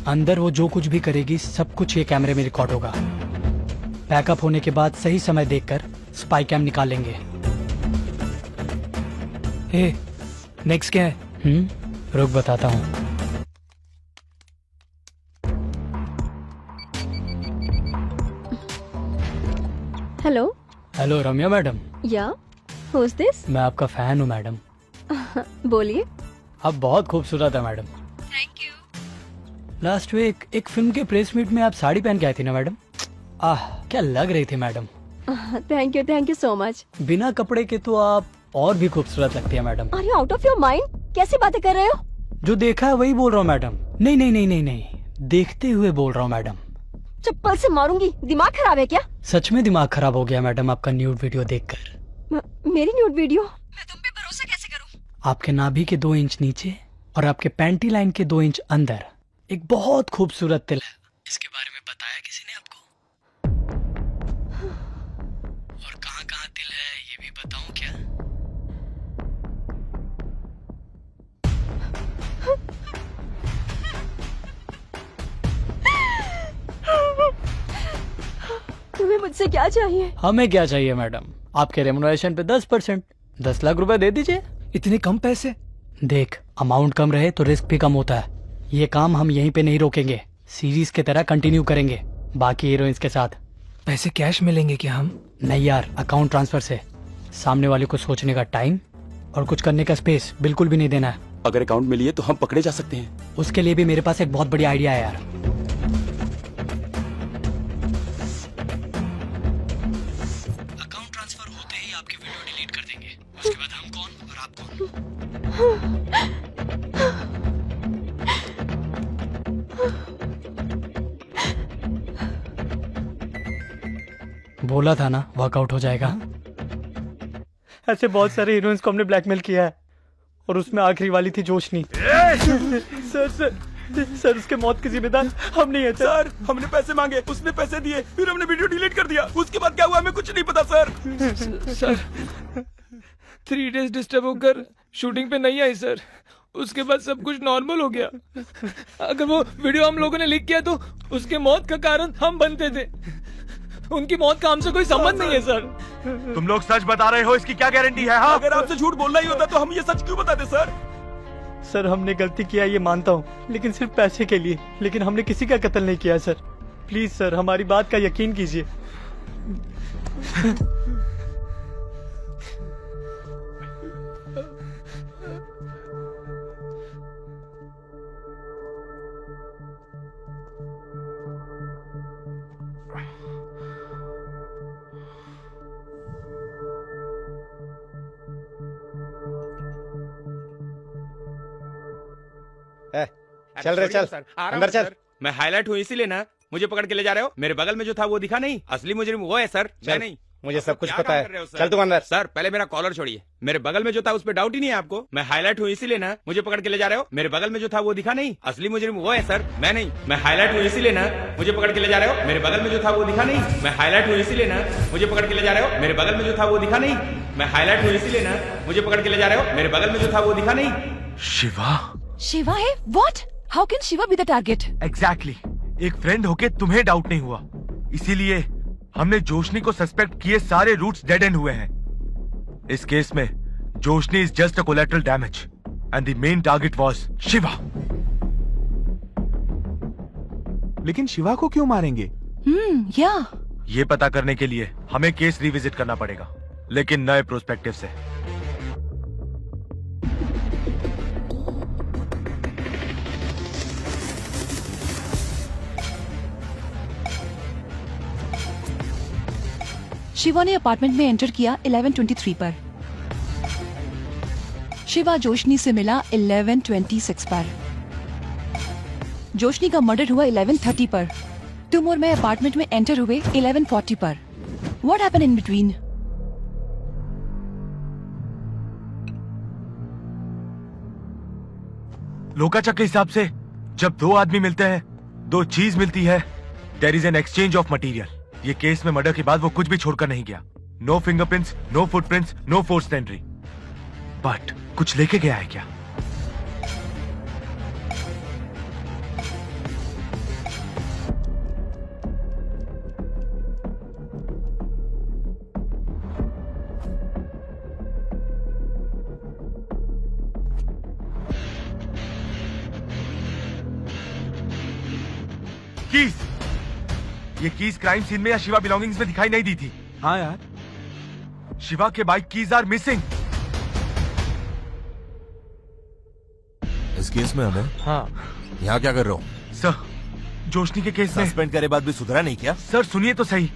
अंदर वो जो कुछ भी करेगी सब कुछ ये कैमरे में रिकॉर्ड होगा। बैकअप होने के बाद सही समय देखकर स्पाई कैम निकाल लेंगे। हे, नेक्स्ट क्या है? रुक बताता हूँ। हेलो। हेलो रम्या मैडम। या हु इज दिस? मैं आपका फैन हूँ मैडम। बोलिए। आप बहुत खूबसूरत है madam. Thank you. Last week एक फिल्म के प्रेस मीट में आप साड़ी पहन के आई थी ना मैडम? क्या लग रही थी madam. Thank you so much. बिना कपड़े के तो आप और भी खूबसूरत लगती है madam. Are you out of your mind? कैसी बातें कर रहे हो? जो देखा है वही बोल रहा हूँ मैडम। नहीं नहीं नहीं नहीं नहीं, देखते हुए बोल रहा हूँ मैडम। चप्पल से मारूंगी। दिमाग खराब है क्या? सच में दिमाग खराब हो गया मैडम आपका न्यूड वीडियो देखकर। मेरी न्यूड वीडियो? मैं तुम पे भरोसा कैसे करूं? आपके नाभि के 2 इंच नीचे और आपके पैंटी लाइन के 2 इंच अंदर एक बहुत खूबसूरत तिल है। इसके बारे में बताया किसी ने आपको? और कहाँ तिल है ये भी बताऊं क्या? तुम्हें मुझसे क्या चाहिए? हमें क्या चाहिए मैडम? आपके रेमुनरेशन पे 10%, 10 लाख रुपए दे दीजिए। इतने कम पैसे? देख, अमाउंट कम रहे तो रिस्क भी कम होता है। ये काम हम यहीं पे नहीं रोकेंगे, सीरीज के तरह कंटिन्यू करेंगे बाकी हीरोइंस के साथ। पैसे कैश मिलेंगे क्या हम? नहीं यार, अकाउंट ट्रांसफर से। सामने वाले को सोचने का टाइम और कुछ करने का स्पेस बिल्कुल भी नहीं देना है। अगर अकाउंट में लिए तो हम पकड़े जा सकते हैं। उसके लिए भी मेरे पास एक बहुत बड़ी आइडिया है यार। अकाउंट ट्रांसफर होते ही आपकी वीडियो डिलीट कर देंगे। उसके बाद हम कौन और आप कौन। बोला था ना वर्कआउट हो जाएगा। ऐसे बहुत सारे हीरोइंस को हमने ब्लैकमेल किया है और उसमें आखिरी वाली थी जोशनी। सर उसके मौत की जिम्मेदार हम नहीं है सर, हमने पैसे मांगे, उसने पैसे दिए, फिर हमने वीडियो डिलीट कर दिया। उसके बाद क्या हुआ हमें कुछ नहीं पता सर। सर 3 डेज डिस्टर्ब होकर शूटिंग पे नहीं आई सर। उसके बाद सब कुछ नॉर्मल हो गया। अगर वो वीडियो हम लोगों ने लीक किया तो उसके मौत का कारण हम बनते थे। उनकी मौत का हमसे कोई संबंध नहीं है सर। तुम लोग सच बता रहे हो, इसकी क्या गारंटी है? हाँ, अगर आपसे झूठ बोलना ही होता तो हम ये सच क्यों बताते सर? सर हमने गलती किया ये मानता हूँ, लेकिन सिर्फ पैसे के लिए। लेकिन हमने किसी का कत्ल नहीं किया सर। प्लीज सर हमारी बात का यकीन कीजिए। चल रहे चल अंदर चल। मैं हाईलाइट हूँ इसीलिए ना मुझे पकड़ के ले जा रहे हो। मेरे बगल में जो था वो दिखा नहीं, असली मुजरिम वो है सर, मैं नहीं। मुझे सब कुछ क्या पता काम कर रहे हो है। सर? चल तुम अंदर। सर पहले मेरा कॉलर छोड़िए। मेरे बगल में जो था उस पर डाउट ही नहीं है आपको। मैं हाईलाइट हूँ इसीलिए ना मुझे पकड़ के ले जा रहे हो। मेरे बगल में जो था वो दिखा नहीं, असली मुजरिम वो है सर, मैं नहीं। मैं हाईलाइट हूँ इसीलिए ना मुझे पकड़ के ले जा रहे हो। मेरे बगल में जो था वो दिखा नहीं। मैं हाईलाइट हूँ इसीलिए ना मुझे पकड़ के ले जा रहे हो। मेरे बगल में जो था वो दिखा नहीं। मैं हाईलाइट हूँ इसीलिए ना मुझे पकड़ के ले जा रहे हो। मेरे बगल में जो था वो दिखा नहीं। शिवा? शिवा है? What? How can Shiva be the target? Exactly एक फ्रेंड होके तुम्हें डाउट नहीं हुआ, इसीलिए हमने जोशनी को सस्पेक्ट किए सारे रूट्स डेड एंड हुए हैं। इस केस में Joshni is just a collateral damage and the main target was Shiva. लेकिन शिवा को क्यों मारेंगे? Yeah. ये पता करने के लिए हमें केस रिविजिट करना पड़ेगा, लेकिन नए प्रोस्पेक्टिव से। शिवा ने अपार्टमेंट में एंटर किया 11:23 पर। शिवा जोशनी से मिला 11:26 पर। जोशनी का मर्डर हुआ 11:30 पर। तुम और मैं अपार्टमेंट में एंटर हुए 11:40 पर। What happened in between? लोकाचक के हिसाब से जब दो आदमी मिलते हैं, दो चीज मिलती है, there is an exchange of material. ये केस में मर्डर के बाद वो कुछ भी छोड़कर नहीं गया। No fingerprints, no footprints, no forced entry. But कुछ लेके गया है क्या? कीज। ये कीज क्राइम सीन में या शिवा बिलोंगिंग्स में दिखाई नहीं दी थी। हाँ यार, शिवा के बाइक कीज आर मिसिंग। इस केस में हमें हाँ यहाँ क्या कर रहे हो? सर, जोशनी के केस में। सस्पेंड करे बाद भी सुधरा नहीं क्या? सर सुनिए तो सही।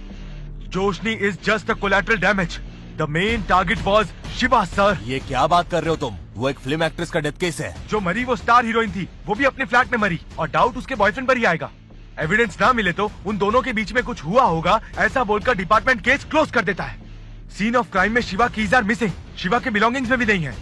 Joshni is just a collateral damage. The main target was Shiva sir. ये क्या बात कर रहे हो तुम? वो एक फिल्म एक्ट्रेस का डेथ केस है। जो मरी वो स्टार हीरोइन थी, वो भी अपने फ्लैट में मरी और डाउट उसके बॉयफ्रेंड पर ही आएगा। एविडेंस ना मिले तो उन दोनों के बीच में कुछ हुआ होगा, ऐसा बोलकर डिपार्टमेंट केस क्लोज कर देता है। सीन ऑफ क्राइम में Shiva keys are missing. Shiva के बिलोंगिंग्स में भी नहीं है।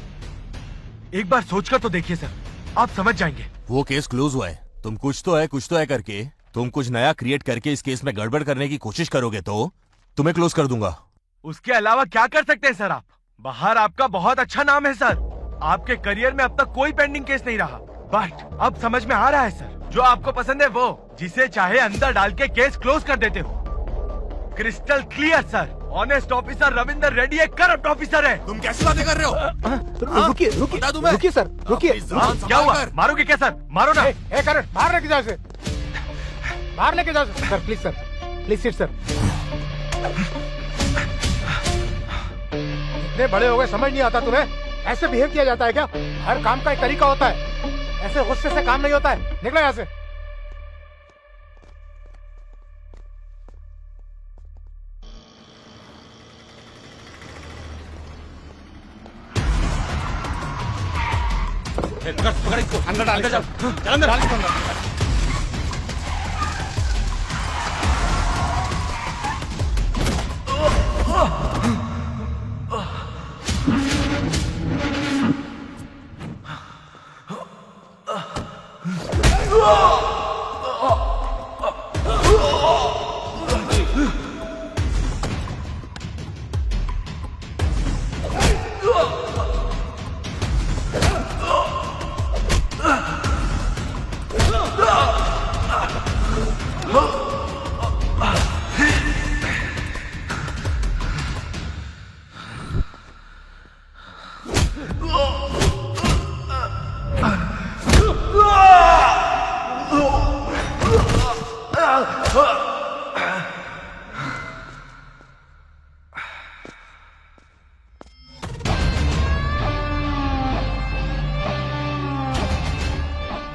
एक बार सोचकर तो देखिए सर, आप समझ जाएंगे। वो केस क्लोज हुआ है। तुम कुछ तो है करके तुम कुछ नया क्रिएट करके इस केस में गड़बड़ करने की कोशिश करोगे तो तुम्हें क्लोज कर दूंगा। उसके अलावा क्या कर सकते हैं सर आप? बाहर आपका बहुत अच्छा नाम है सर। आपके करियर में अब तक कोई पेंडिंग केस नहीं रहा। बट अब समझ में आ रहा है सर, जो आपको पसंद है वो, जिसे चाहे अंदर डाल के केस क्लोज कर देते हो। Crystal clear sir. Honest officer Ravinder Reddy एक करप्ट ऑफिसर है। तुम कैसी बातें कर रहे हो? रुकिए बता दूं मैं? रुकिए सर, रुकिए। अपनी जुबान क्या हुआ? संभाल कर। मारोगे क्या सर? मारो ना। करण, बाहर लेके जाओ इसे। बाहर लेके जाओ sir, please sir, please sit sir. इतने बड़े हो गए, समझ नहीं आता तुम्हें? ऐसे बिहेव किया जाता है क्या? हर काम का एक तरीका होता है। ऐसे गुस्से से काम नहीं होता है। निकलो यहाँ से। पकड़ इसको, अंदर डाल, चल अंदर डाल इसको अंदर।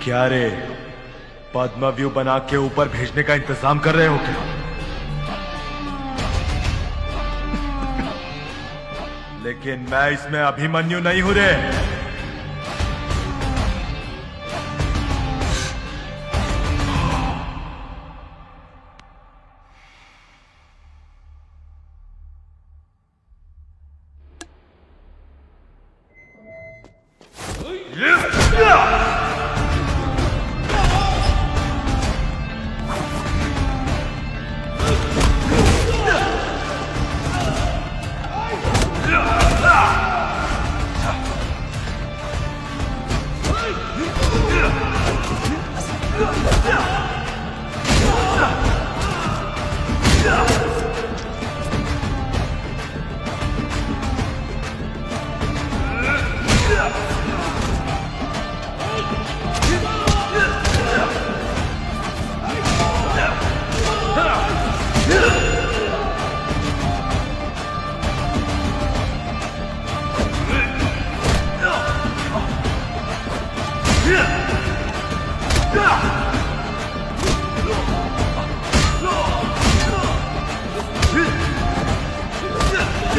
क्या रे, पद्मा व्यू बना के ऊपर भेजने का इंतजाम कर रहे हो क्या? लेकिन मैं इसमें अभिमन्यु नहीं हूं रे।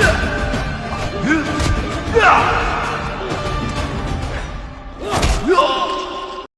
Yeah!